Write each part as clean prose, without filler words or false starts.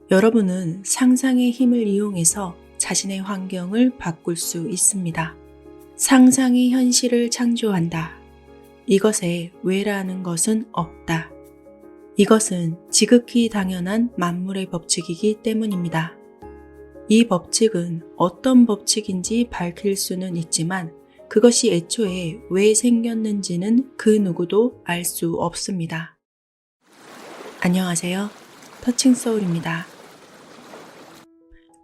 여러분은 상상의 힘을 이용해서 자신의 환경을 바꿀 수 있습니다. 상상이 현실을 창조한다. 이것에 왜라는 것은 없다. 이것은 지극히 당연한 만물의 법칙이기 때문입니다. 이 법칙은 어떤 법칙인지 밝힐 수는 있지만 그것이 애초에 왜 생겼는지는 그 누구도 알 수 없습니다. 안녕하세요. 터칭소울입니다.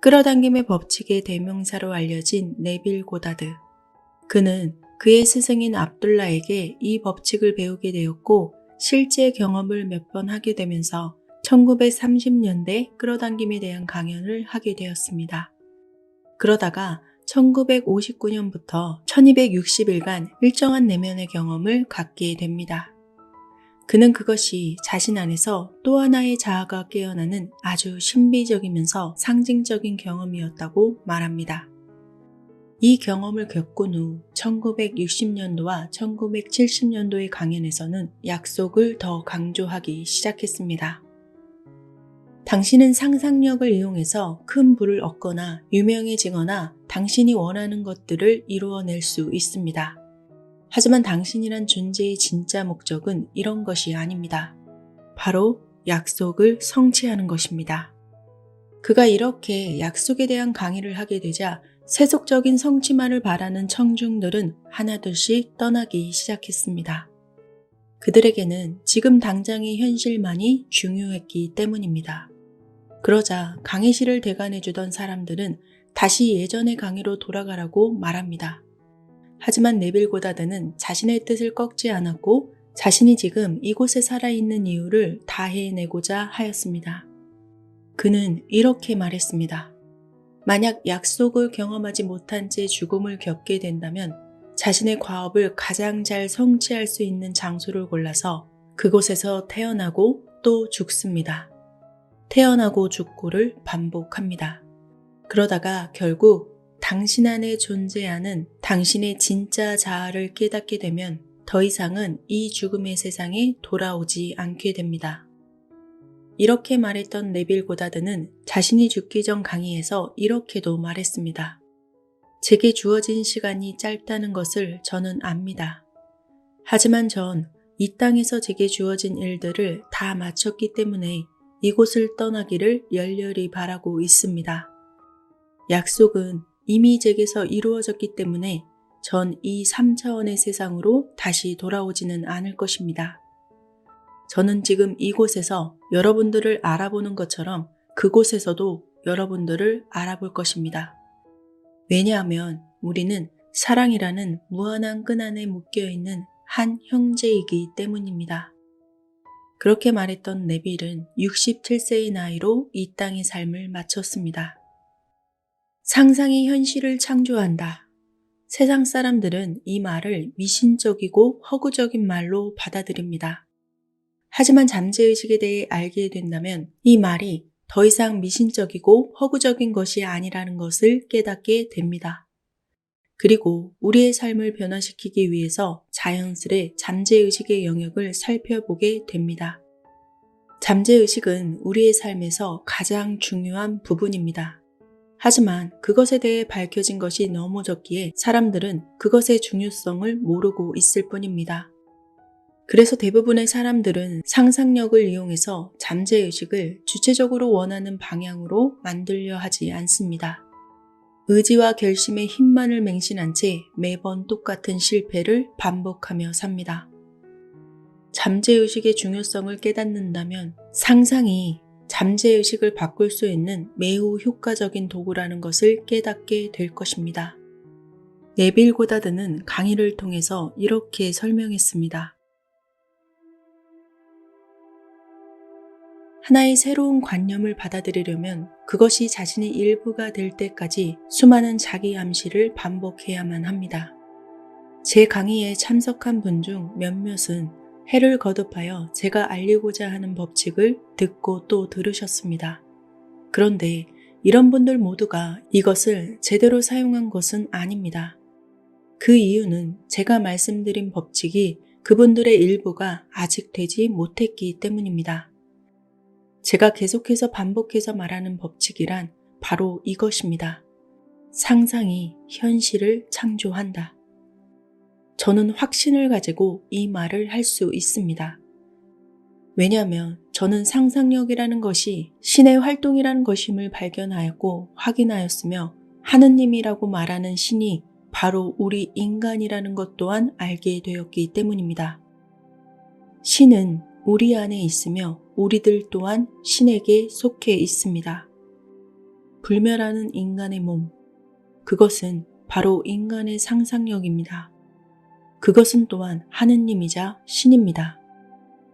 끌어당김의 법칙의 대명사로 알려진 네빌 고다드. 그는 그의 스승인 압둘라에게 이 법칙을 배우게 되었고 실제 경험을 몇 번 하게 되면서 1930년대 끌어당김에 대한 강연을 하게 되었습니다. 그러다가 1959년부터 1260일간 일정한 내면의 경험을 갖게 됩니다. 그는 그것이 자신 안에서 또 하나의 자아가 깨어나는 아주 신비적이면서 상징적인 경험이었다고 말합니다. 이 경험을 겪은 후 1960년도와 1970년도의 강연에서는 약속을 더 강조하기 시작했습니다. 당신은 상상력을 이용해서 큰 부를 얻거나 유명해지거나 당신이 원하는 것들을 이루어낼 수 있습니다. 하지만 당신이란 존재의 진짜 목적은 이런 것이 아닙니다. 바로 약속을 성취하는 것입니다. 그가 이렇게 약속에 대한 강의를 하게 되자 세속적인 성취만을 바라는 청중들은 하나둘씩 떠나기 시작했습니다. 그들에게는 지금 당장의 현실만이 중요했기 때문입니다. 그러자 강의실을 대관해주던 사람들은 다시 예전의 강의로 돌아가라고 말합니다. 하지만 네빌 고다드는 자신의 뜻을 꺾지 않았고 자신이 지금 이곳에 살아있는 이유를 다 해내고자 하였습니다. 그는 이렇게 말했습니다. 만약 약속을 경험하지 못한 채 죽음을 겪게 된다면 자신의 과업을 가장 잘 성취할 수 있는 장소를 골라서 그곳에서 태어나고 또 죽습니다. 태어나고 죽고를 반복합니다. 그러다가 결국 당신 안에 존재하는 당신의 진짜 자아를 깨닫게 되면 더 이상은 이 죽음의 세상에 돌아오지 않게 됩니다. 이렇게 말했던 네빌 고다드는 자신이 죽기 전 강의에서 이렇게도 말했습니다. 제게 주어진 시간이 짧다는 것을 저는 압니다. 하지만 전 이 땅에서 제게 주어진 일들을 다 마쳤기 때문에 이곳을 떠나기를 열렬히 바라고 있습니다. 약속은 이미 제게서 이루어졌기 때문에 전 이 3차원의 세상으로 다시 돌아오지는 않을 것입니다. 저는 지금 이곳에서 여러분들을 알아보는 것처럼 그곳에서도 여러분들을 알아볼 것입니다. 왜냐하면 우리는 사랑이라는 무한한 끈 안에 묶여있는 한 형제이기 때문입니다. 그렇게 말했던 네빌은 67세의 나이로 이 땅의 삶을 마쳤습니다. 상상이 현실을 창조한다. 세상 사람들은 이 말을 미신적이고 허구적인 말로 받아들입니다. 하지만 잠재의식에 대해 알게 된다면 이 말이 더 이상 미신적이고 허구적인 것이 아니라는 것을 깨닫게 됩니다. 그리고 우리의 삶을 변화시키기 위해서 자연스레 잠재의식의 영역을 살펴보게 됩니다. 잠재의식은 우리의 삶에서 가장 중요한 부분입니다. 하지만 그것에 대해 밝혀진 것이 너무 적기에 사람들은 그것의 중요성을 모르고 있을 뿐입니다. 그래서 대부분의 사람들은 상상력을 이용해서 잠재의식을 주체적으로 원하는 방향으로 만들려 하지 않습니다. 의지와 결심의 힘만을 맹신한 채 매번 똑같은 실패를 반복하며 삽니다. 잠재의식의 중요성을 깨닫는다면 상상이 잠재의식을 바꿀 수 있는 매우 효과적인 도구라는 것을 깨닫게 될 것입니다. 네빌 고다드는 강의를 통해서 이렇게 설명했습니다. 하나의 새로운 관념을 받아들이려면 그것이 자신의 일부가 될 때까지 수많은 자기 암시를 반복해야만 합니다. 제 강의에 참석한 분 중 몇몇은 해를 거듭하여 제가 알리고자 하는 법칙을 듣고 또 들으셨습니다. 그런데 이런 분들 모두가 이것을 제대로 사용한 것은 아닙니다. 그 이유는 제가 말씀드린 법칙이 그분들의 일부가 아직 되지 못했기 때문입니다. 제가 계속해서 반복해서 말하는 법칙이란 바로 이것입니다. 상상이 현실을 창조한다. 저는 확신을 가지고 이 말을 할 수 있습니다. 왜냐하면 저는 상상력이라는 것이 신의 활동이라는 것임을 발견하였고 확인하였으며 하느님이라고 말하는 신이 바로 우리 인간이라는 것 또한 알게 되었기 때문입니다. 신은 우리 안에 있으며 우리들 또한 신에게 속해 있습니다. 불멸하는 인간의 몸, 그것은 바로 인간의 상상력입니다. 그것은 또한 하느님이자 신입니다.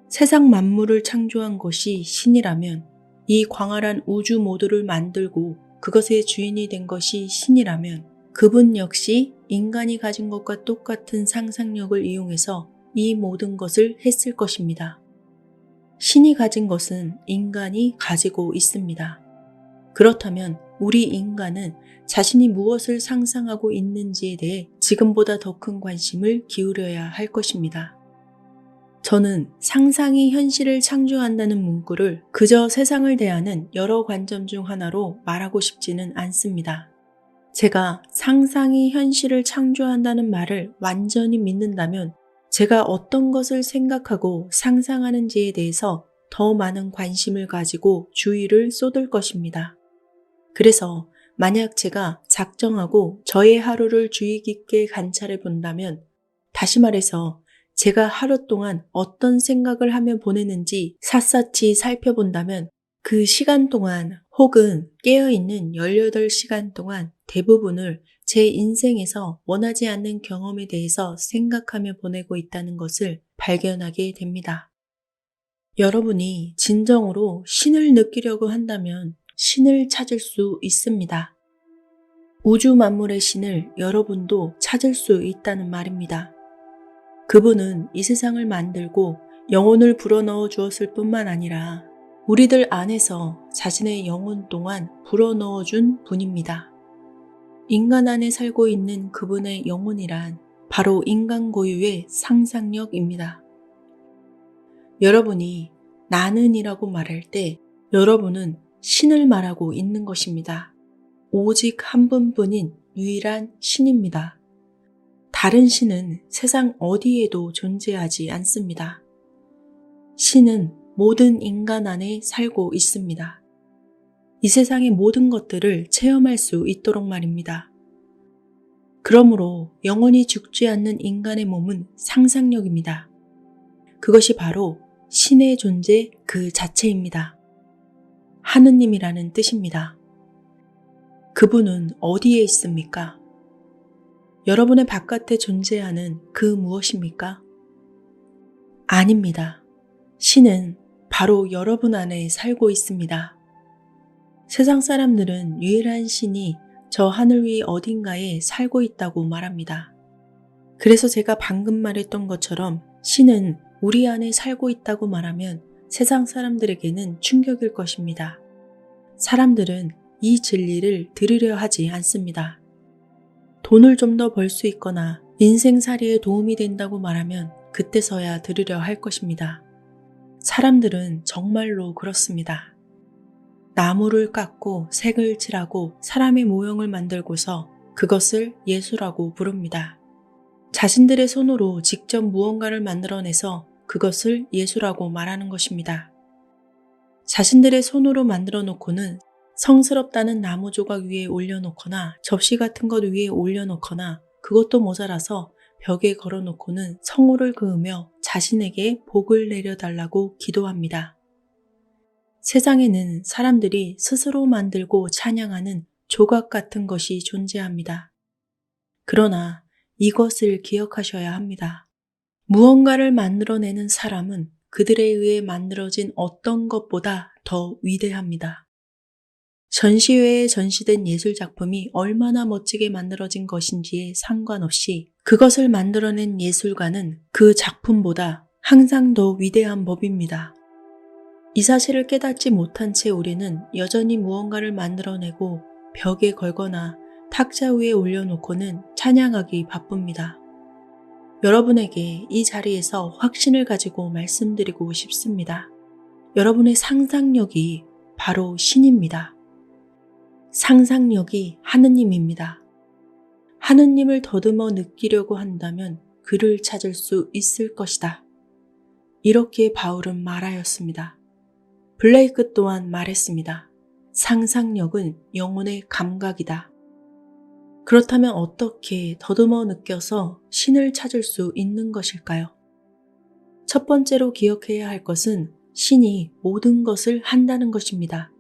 세상 만물을 창조한 것이 신이라면 이 광활한 우주 모두를 만들고 그것의 주인이 된 것이 신이라면 그분 역시 인간이 가진 것과 똑같은 상상력을 이용해서 이 모든 것을 했을 것입니다. 신이 가진 것은 인간이 가지고 있습니다. 그렇다면 우리 인간은 자신이 무엇을 상상하고 있는지에 대해 지금보다 더 큰 관심을 기울여야 할 것입니다. 저는 상상이 현실을 창조한다는 문구를 그저 세상을 대하는 여러 관점 중 하나로 말하고 싶지는 않습니다. 제가 상상이 현실을 창조한다는 말을 완전히 믿는다면 제가 어떤 것을 생각하고 상상하는지에 대해서 더 많은 관심을 가지고 주의를 쏟을 것입니다. 그래서 만약 제가 작정하고 저의 하루를 주의 깊게 관찰해 본다면, 다시 말해서 제가 하루 동안 어떤 생각을 하며 보내는지 샅샅이 살펴본다면 그 시간 동안 혹은 깨어있는 18시간 동안 대부분을 제 인생에서 원하지 않는 경험에 대해서 생각하며 보내고 있다는 것을 발견하게 됩니다. 여러분이 진정으로 신을 느끼려고 한다면 신을 찾을 수 있습니다. 우주 만물의 신을 여러분도 찾을 수 있다는 말입니다. 그분은 이 세상을 만들고 영혼을 불어넣어 주었을 뿐만 아니라 우리들 안에서 자신의 영혼 동안 불어넣어 준 분입니다. 인간 안에 살고 있는 그분의 영혼이란 바로 인간 고유의 상상력입니다. 여러분이 나는이라고 말할 때 여러분은 신을 말하고 있는 것입니다. 오직 한 분뿐인 유일한 신입니다. 다른 신은 세상 어디에도 존재하지 않습니다. 신은 모든 인간 안에 살고 있습니다. 이 세상의 모든 것들을 체험할 수 있도록 말입니다. 그러므로 영원히 죽지 않는 인간의 몸은 상상력입니다. 그것이 바로 신의 존재 그 자체입니다. 하느님이라는 뜻입니다. 그분은 어디에 있습니까? 여러분의 바깥에 존재하는 그 무엇입니까? 아닙니다. 신은 바로 여러분 안에 살고 있습니다. 세상 사람들은 유일한 신이 저 하늘 위 어딘가에 살고 있다고 말합니다. 그래서 제가 방금 말했던 것처럼 신은 우리 안에 살고 있다고 말하면 세상 사람들에게는 충격일 것입니다. 사람들은 이 진리를 들으려 하지 않습니다. 돈을 좀 더 벌 수 있거나 인생살이에 도움이 된다고 말하면 그때서야 들으려 할 것입니다. 사람들은 정말로 그렇습니다. 나무를 깎고 색을 칠하고 사람의 모형을 만들고서 그것을 예술이라고 부릅니다. 자신들의 손으로 직접 무언가를 만들어내서 그것을 예술이라고 말하는 것입니다. 자신들의 손으로 만들어 놓고는 성스럽다는 나무 조각 위에 올려놓거나 접시 같은 것 위에 올려놓거나 그것도 모자라서 벽에 걸어놓고는 성호를 그으며 자신에게 복을 내려달라고 기도합니다. 세상에는 사람들이 스스로 만들고 찬양하는 조각 같은 것이 존재합니다. 그러나 이것을 기억하셔야 합니다. 무언가를 만들어내는 사람은 그들에 의해 만들어진 어떤 것보다 더 위대합니다. 전시회에 전시된 예술작품이 얼마나 멋지게 만들어진 것인지에 상관없이 그것을 만들어낸 예술가는 그 작품보다 항상 더 위대한 법입니다. 이 사실을 깨닫지 못한 채 우리는 여전히 무언가를 만들어내고 벽에 걸거나 탁자 위에 올려놓고는 찬양하기 바쁩니다. 여러분에게 이 자리에서 확신을 가지고 말씀드리고 싶습니다. 여러분의 상상력이 바로 신입니다. 상상력이 하느님입니다. 하느님을 더듬어 느끼려고 한다면 그를 찾을 수 있을 것이다. 이렇게 바울은 말하였습니다. 블레이크 또한 말했습니다. 상상력은 영혼의 감각이다. 그렇다면 어떻게 더듬어 느껴서 신을 찾을 수 있는 것일까요? 첫 번째로 기억해야 할 것은 신이 모든 것을 한다는 것입니다.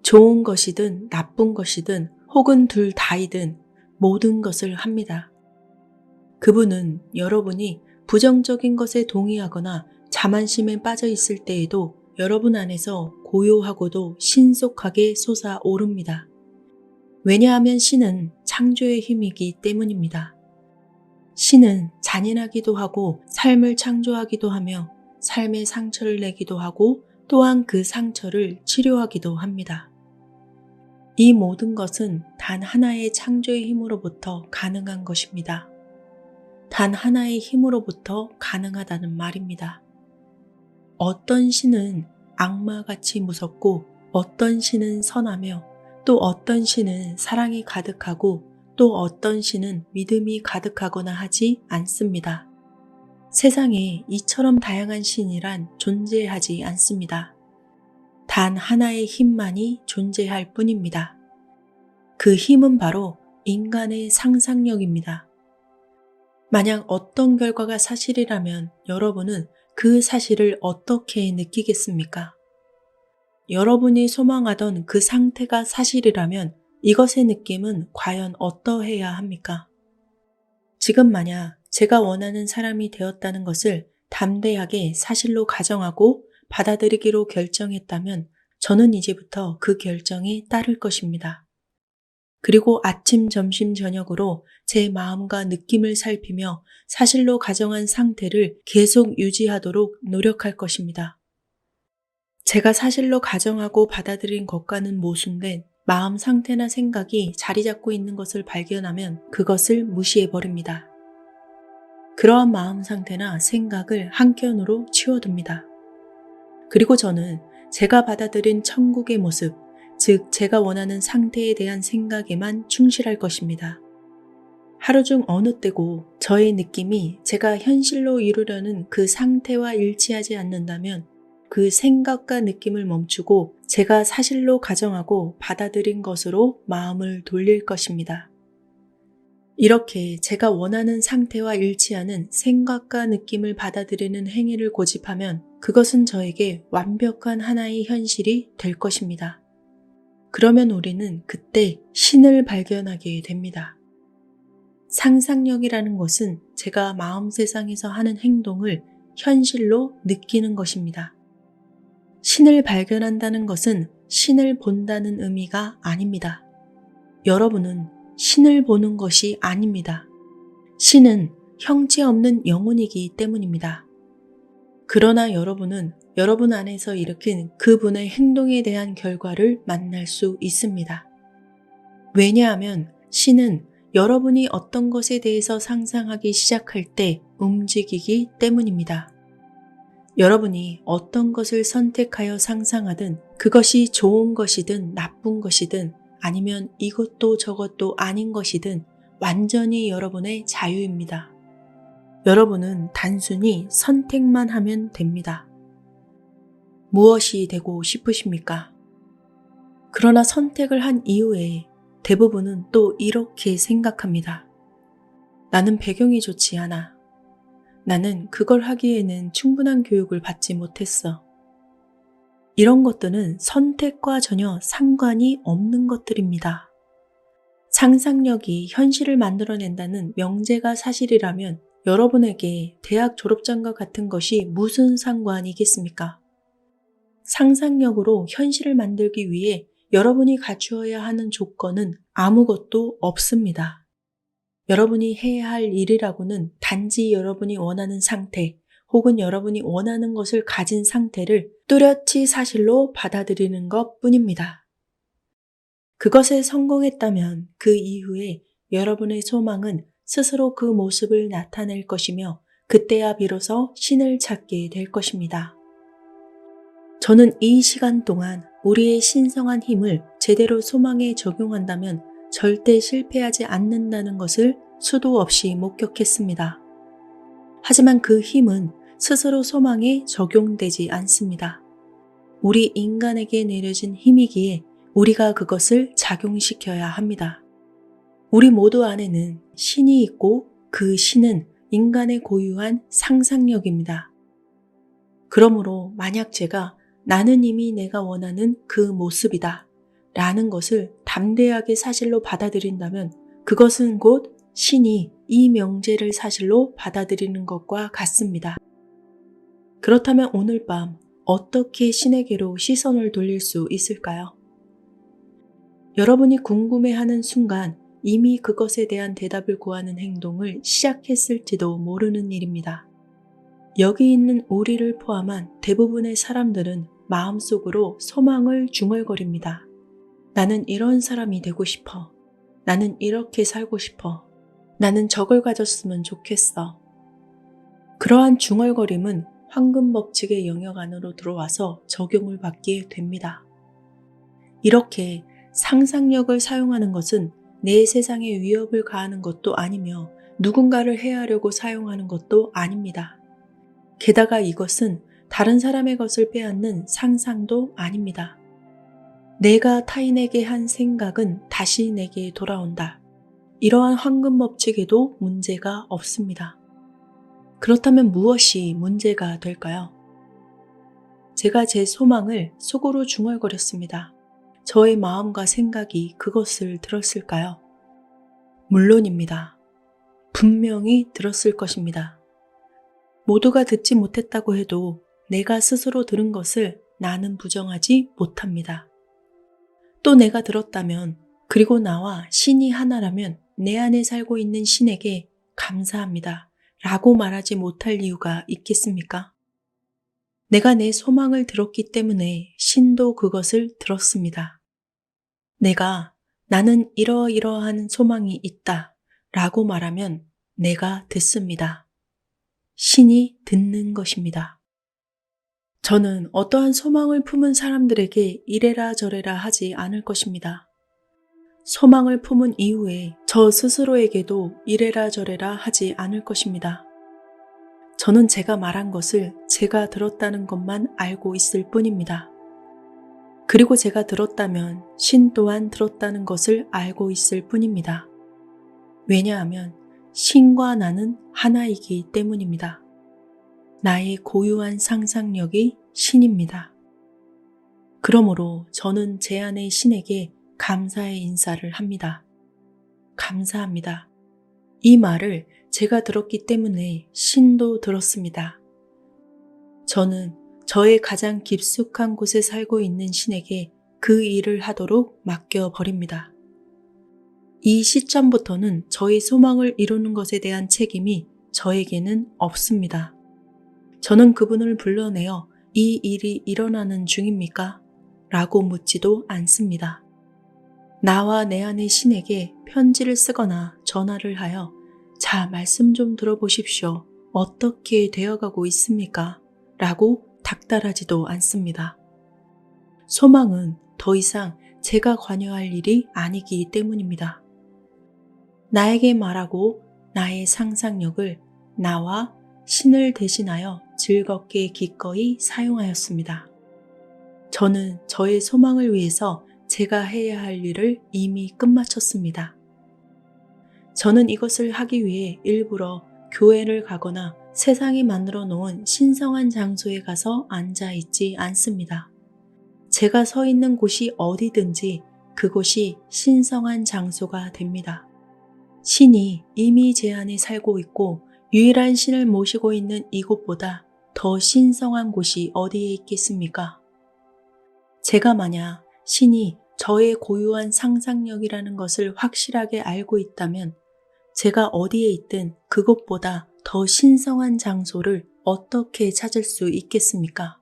좋은 것이든 나쁜 것이든 혹은 둘 다이든 모든 것을 합니다. 그분은 여러분이 부정적인 것에 동의하거나 자만심에 빠져 있을 때에도 여러분 안에서 고요하고도 신속하게 솟아오릅니다. 왜냐하면 신은 창조의 힘이기 때문입니다. 신은 잔인하기도 하고 삶을 창조하기도 하며 삶의 상처를 내기도 하고 또한 그 상처를 치료하기도 합니다. 이 모든 것은 단 하나의 창조의 힘으로부터 가능한 것입니다. 단 하나의 힘으로부터 가능하다는 말입니다. 어떤 신은 악마같이 무섭고 어떤 신은 선하며 또 어떤 신은 사랑이 가득하고 또 어떤 신은 믿음이 가득하거나 하지 않습니다. 세상에 이처럼 다양한 신이란 존재하지 않습니다. 단 하나의 힘만이 존재할 뿐입니다. 그 힘은 바로 인간의 상상력입니다. 만약 어떤 결과가 사실이라면 여러분은 그 사실을 어떻게 느끼겠습니까? 여러분이 소망하던 그 상태가 사실이라면 이것의 느낌은 과연 어떠해야 합니까? 지금 만약 제가 원하는 사람이 되었다는 것을 담대하게 사실로 가정하고 받아들이기로 결정했다면 저는 이제부터 그 결정에 따를 것입니다. 그리고 아침, 점심, 저녁으로 제 마음과 느낌을 살피며 사실로 가정한 상태를 계속 유지하도록 노력할 것입니다. 제가 사실로 가정하고 받아들인 것과는 모순된 마음 상태나 생각이 자리 잡고 있는 것을 발견하면 그것을 무시해버립니다. 그러한 마음 상태나 생각을 한켠으로 치워둡니다. 그리고 저는 제가 받아들인 천국의 모습, 즉 제가 원하는 상태에 대한 생각에만 충실할 것입니다. 하루 중 어느 때고 저의 느낌이 제가 현실로 이루려는 그 상태와 일치하지 않는다면 그 생각과 느낌을 멈추고 제가 사실로 가정하고 받아들인 것으로 마음을 돌릴 것입니다. 이렇게 제가 원하는 상태와 일치하는 생각과 느낌을 받아들이는 행위를 고집하면 그것은 저에게 완벽한 하나의 현실이 될 것입니다. 그러면 우리는 그때 신을 발견하게 됩니다. 상상력이라는 것은 제가 마음 세상에서 하는 행동을 현실로 느끼는 것입니다. 신을 발견한다는 것은 신을 본다는 의미가 아닙니다. 여러분은 신을 보는 것이 아닙니다. 신은 형체 없는 영혼이기 때문입니다. 그러나 여러분은 여러분 안에서 일으킨 그분의 행동에 대한 결과를 만날 수 있습니다. 왜냐하면 신은 여러분이 어떤 것에 대해서 상상하기 시작할 때 움직이기 때문입니다. 여러분이 어떤 것을 선택하여 상상하든 그것이 좋은 것이든 나쁜 것이든 아니면 이것도 저것도 아닌 것이든 완전히 여러분의 자유입니다. 여러분은 단순히 선택만 하면 됩니다. 무엇이 되고 싶으십니까? 그러나 선택을 한 이후에 대부분은 또 이렇게 생각합니다. 나는 배경이 좋지 않아. 나는 그걸 하기에는 충분한 교육을 받지 못했어. 이런 것들은 선택과 전혀 상관이 없는 것들입니다. 상상력이 현실을 만들어낸다는 명제가 사실이라면 여러분에게 대학 졸업장과 같은 것이 무슨 상관이겠습니까? 상상력으로 현실을 만들기 위해 여러분이 갖추어야 하는 조건은 아무것도 없습니다. 여러분이 해야 할 일이라고는 단지 여러분이 원하는 상태 혹은 여러분이 원하는 것을 가진 상태를 뚜렷이 사실로 받아들이는 것 뿐입니다. 그것에 성공했다면 그 이후에 여러분의 소망은 스스로 그 모습을 나타낼 것이며 그때야 비로소 신을 찾게 될 것입니다. 저는 이 시간 동안 우리의 신성한 힘을 제대로 소망에 적용한다면 절대 실패하지 않는다는 것을 수도 없이 목격했습니다. 하지만 그 힘은 스스로 소망에 적용되지 않습니다. 우리 인간에게 내려진 힘이기에 우리가 그것을 작용시켜야 합니다. 우리 모두 안에는 신이 있고 그 신은 인간의 고유한 상상력입니다. 그러므로 만약 제가 나는 이미 내가 원하는 그 모습이다 라는 것을 담대하게 사실로 받아들인다면 그것은 곧 신이 이 명제를 사실로 받아들이는 것과 같습니다. 그렇다면 오늘 밤 어떻게 신에게로 시선을 돌릴 수 있을까요? 여러분이 궁금해하는 순간 이미 그것에 대한 대답을 구하는 행동을 시작했을지도 모르는 일입니다. 여기 있는 우리를 포함한 대부분의 사람들은 마음속으로 소망을 중얼거립니다. 나는 이런 사람이 되고 싶어. 나는 이렇게 살고 싶어. 나는 저걸 가졌으면 좋겠어. 그러한 중얼거림은 황금 법칙의 영역 안으로 들어와서 적용을 받게 됩니다. 이렇게 상상력을 사용하는 것은 내 세상에 위협을 가하는 것도 아니며 누군가를 해하려고 사용하는 것도 아닙니다. 게다가 이것은 다른 사람의 것을 빼앗는 상상도 아닙니다. 내가 타인에게 한 생각은 다시 내게 돌아온다. 이러한 황금 법칙에도 문제가 없습니다. 그렇다면 무엇이 문제가 될까요? 제가 제 소망을 속으로 중얼거렸습니다. 저의 마음과 생각이 그것을 들었을까요? 물론입니다. 분명히 들었을 것입니다. 모두가 듣지 못했다고 해도 내가 스스로 들은 것을 나는 부정하지 못합니다. 또 내가 들었다면 그리고 나와 신이 하나라면 내 안에 살고 있는 신에게 감사합니다 라고 말하지 못할 이유가 있겠습니까? 내가 내 소망을 들었기 때문에 신도 그것을 들었습니다. 내가 나는 이러이러한 소망이 있다 라고 말하면 내가 듣습니다. 신이 듣는 것입니다. 저는 어떠한 소망을 품은 사람들에게 이래라 저래라 하지 않을 것입니다. 소망을 품은 이후에 저 스스로에게도 이래라 저래라 하지 않을 것입니다. 저는 제가 말한 것을 제가 들었다는 것만 알고 있을 뿐입니다. 그리고 제가 들었다면 신 또한 들었다는 것을 알고 있을 뿐입니다. 왜냐하면 신과 나는 하나이기 때문입니다. 나의 고유한 상상력이 신입니다. 그러므로 저는 제 안의 신에게 감사의 인사를 합니다. 감사합니다. 이 말을 제가 들었기 때문에 신도 들었습니다. 저는 저의 가장 깊숙한 곳에 살고 있는 신에게 그 일을 하도록 맡겨버립니다. 이 시점부터는 저의 소망을 이루는 것에 대한 책임이 저에게는 없습니다. 저는 그분을 불러내어 이 일이 일어나는 중입니까? 라고 묻지도 않습니다. 나와 내 안의 신에게 편지를 쓰거나 전화를 하여 자, 말씀 좀 들어보십시오. 어떻게 되어가고 있습니까? 라고 닥달하지도 않습니다. 소망은 더 이상 제가 관여할 일이 아니기 때문입니다. 나에게 말하고 나의 상상력을 나와 신을 대신하여 즐겁게 기꺼이 사용하였습니다. 저는 저의 소망을 위해서 제가 해야 할 일을 이미 끝마쳤습니다. 저는 이것을 하기 위해 일부러 교회를 가거나 세상이 만들어 놓은 신성한 장소에 가서 앉아 있지 않습니다. 제가 서 있는 곳이 어디든지 그곳이 신성한 장소가 됩니다. 신이 이미 제 안에 살고 있고 유일한 신을 모시고 있는 이곳보다 더 신성한 곳이 어디에 있겠습니까? 제가 만약 신이 저의 고유한 상상력이라는 것을 확실하게 알고 있다면 제가 어디에 있든 그곳보다 더 신성한 장소를 어떻게 찾을 수 있겠습니까?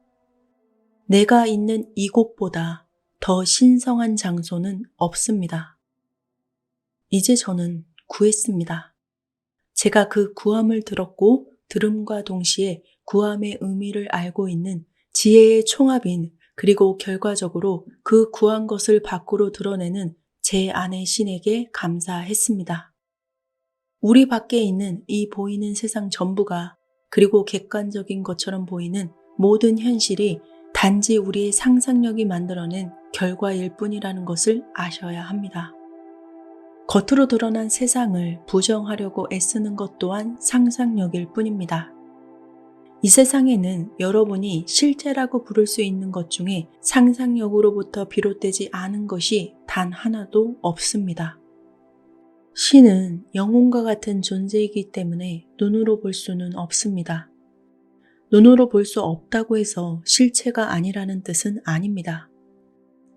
내가 있는 이곳보다 더 신성한 장소는 없습니다. 이제 저는 구했습니다. 제가 그 구함을 들었고 들음과 동시에 구함의 의미를 알고 있는 지혜의 총합인 그리고 결과적으로 그 구한 것을 밖으로 드러내는 제 안의 신에게 감사했습니다. 우리 밖에 있는 이 보이는 세상 전부가 그리고 객관적인 것처럼 보이는 모든 현실이 단지 우리의 상상력이 만들어낸 결과일 뿐이라는 것을 아셔야 합니다. 겉으로 드러난 세상을 부정하려고 애쓰는 것 또한 상상력일 뿐입니다. 이 세상에는 여러분이 실제라고 부를 수 있는 것 중에 상상력으로부터 비롯되지 않은 것이 단 하나도 없습니다. 신은 영혼과 같은 존재이기 때문에 눈으로 볼 수는 없습니다. 눈으로 볼 수 없다고 해서 실체가 아니라는 뜻은 아닙니다.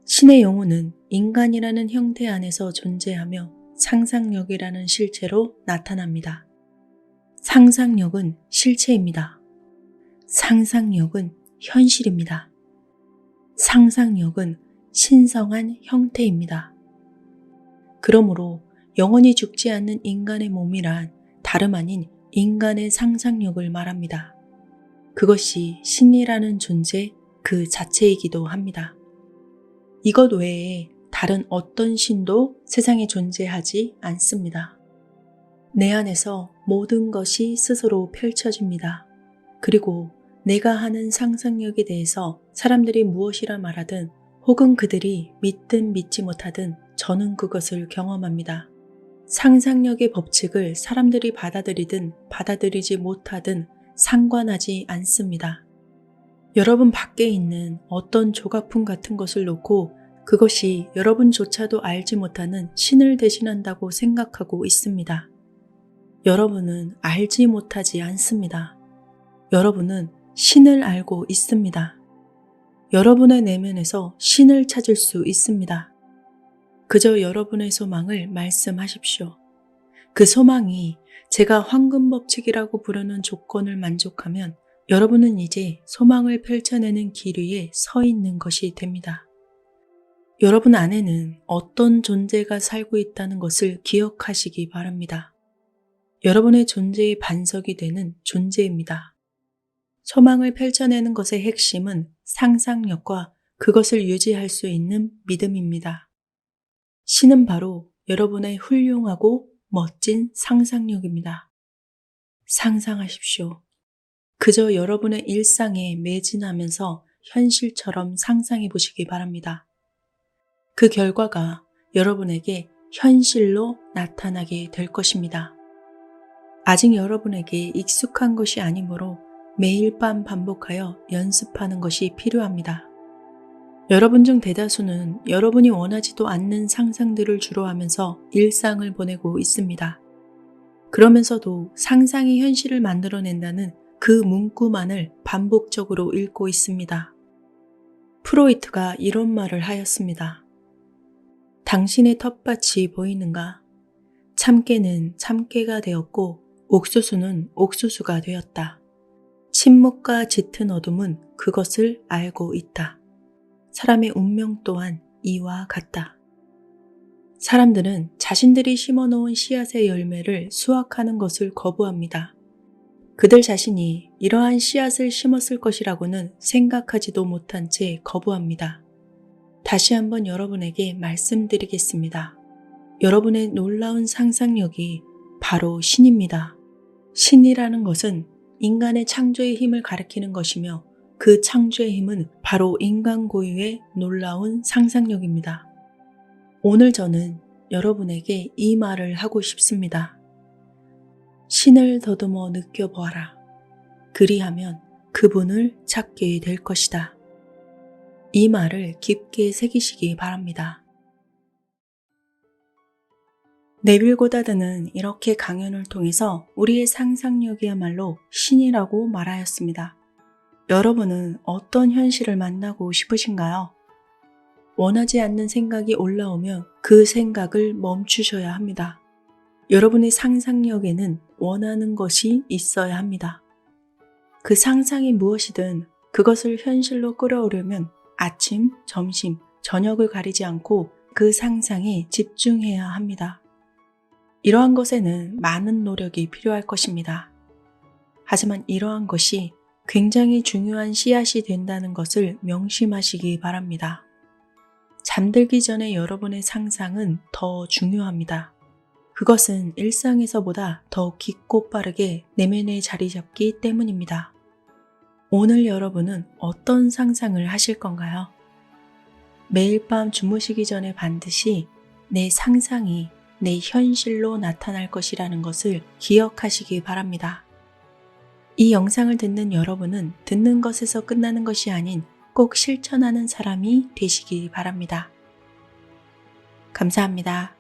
신의 영혼은 인간이라는 형태 안에서 존재하며 상상력이라는 실체로 나타납니다. 상상력은 실체입니다. 상상력은 현실입니다. 상상력은 신성한 형태입니다. 그러므로 영원히 죽지 않는 인간의 몸이란 다름 아닌 인간의 상상력을 말합니다. 그것이 신이라는 존재 그 자체이기도 합니다. 이것 외에 다른 어떤 신도 세상에 존재하지 않습니다. 내 안에서 모든 것이 스스로 펼쳐집니다. 그리고 내가 하는 상상력에 대해서 사람들이 무엇이라 말하든 혹은 그들이 믿든 믿지 못하든 저는 그것을 경험합니다. 상상력의 법칙을 사람들이 받아들이든 받아들이지 못하든 상관하지 않습니다. 여러분 밖에 있는 어떤 조각품 같은 것을 놓고 그것이 여러분조차도 알지 못하는 신을 대신한다고 생각하고 있습니다. 여러분은 알지 못하지 않습니다. 여러분은 신을 알고 있습니다. 여러분의 내면에서 신을 찾을 수 있습니다. 그저 여러분의 소망을 말씀하십시오. 그 소망이 제가 황금법칙이라고 부르는 조건을 만족하면 여러분은 이제 소망을 펼쳐내는 길 위에 서 있는 것이 됩니다. 여러분 안에는 어떤 존재가 살고 있다는 것을 기억하시기 바랍니다. 여러분의 존재의 반석이 되는 존재입니다. 소망을 펼쳐내는 것의 핵심은 상상력과 그것을 유지할 수 있는 믿음입니다. 신은 바로 여러분의 훌륭하고 멋진 상상력입니다. 상상하십시오. 그저 여러분의 일상에 매진하면서 현실처럼 상상해 보시기 바랍니다. 그 결과가 여러분에게 현실로 나타나게 될 것입니다. 아직 여러분에게 익숙한 것이 아니므로 매일 밤 반복하여 연습하는 것이 필요합니다. 여러분 중 대다수는 여러분이 원하지도 않는 상상들을 주로 하면서 일상을 보내고 있습니다. 그러면서도 상상이 현실을 만들어낸다는 그 문구만을 반복적으로 읽고 있습니다. 프로이트가 이런 말을 하였습니다. 당신의 텃밭이 보이는가? 참깨는 참깨가 되었고 옥수수는 옥수수가 되었다. 침묵과 짙은 어둠은 그것을 알고 있다. 사람의 운명 또한 이와 같다. 사람들은 자신들이 심어놓은 씨앗의 열매를 수확하는 것을 거부합니다. 그들 자신이 이러한 씨앗을 심었을 것이라고는 생각하지도 못한 채 거부합니다. 다시 한번 여러분에게 말씀드리겠습니다. 여러분의 놀라운 상상력이 바로 신입니다. 신이라는 것은 인간의 창조의 힘을 가리키는 것이며 그 창조의 힘은 바로 인간 고유의 놀라운 상상력입니다. 오늘 저는 여러분에게 이 말을 하고 싶습니다. 신을 더듬어 느껴보아라. 그리하면 그분을 찾게 될 것이다. 이 말을 깊게 새기시기 바랍니다. 네빌 고다드는 이렇게 강연을 통해서 우리의 상상력이야말로 신이라고 말하였습니다. 여러분은 어떤 현실을 만나고 싶으신가요? 원하지 않는 생각이 올라오면 그 생각을 멈추셔야 합니다. 여러분의 상상력에는 원하는 것이 있어야 합니다. 그 상상이 무엇이든 그것을 현실로 끌어오려면 아침, 점심, 저녁을 가리지 않고 그 상상에 집중해야 합니다. 이러한 것에는 많은 노력이 필요할 것입니다. 하지만 이러한 것이 굉장히 중요한 씨앗이 된다는 것을 명심하시기 바랍니다. 잠들기 전에 여러분의 상상은 더 중요합니다. 그것은 일상에서보다 더 깊고 빠르게 내면에 자리 잡기 때문입니다. 오늘 여러분은 어떤 상상을 하실 건가요? 매일 밤 주무시기 전에 반드시 내 상상이 내 현실로 나타날 것이라는 것을 기억하시기 바랍니다. 이 영상을 듣는 여러분은 듣는 것에서 끝나는 것이 아닌 꼭 실천하는 사람이 되시기 바랍니다. 감사합니다.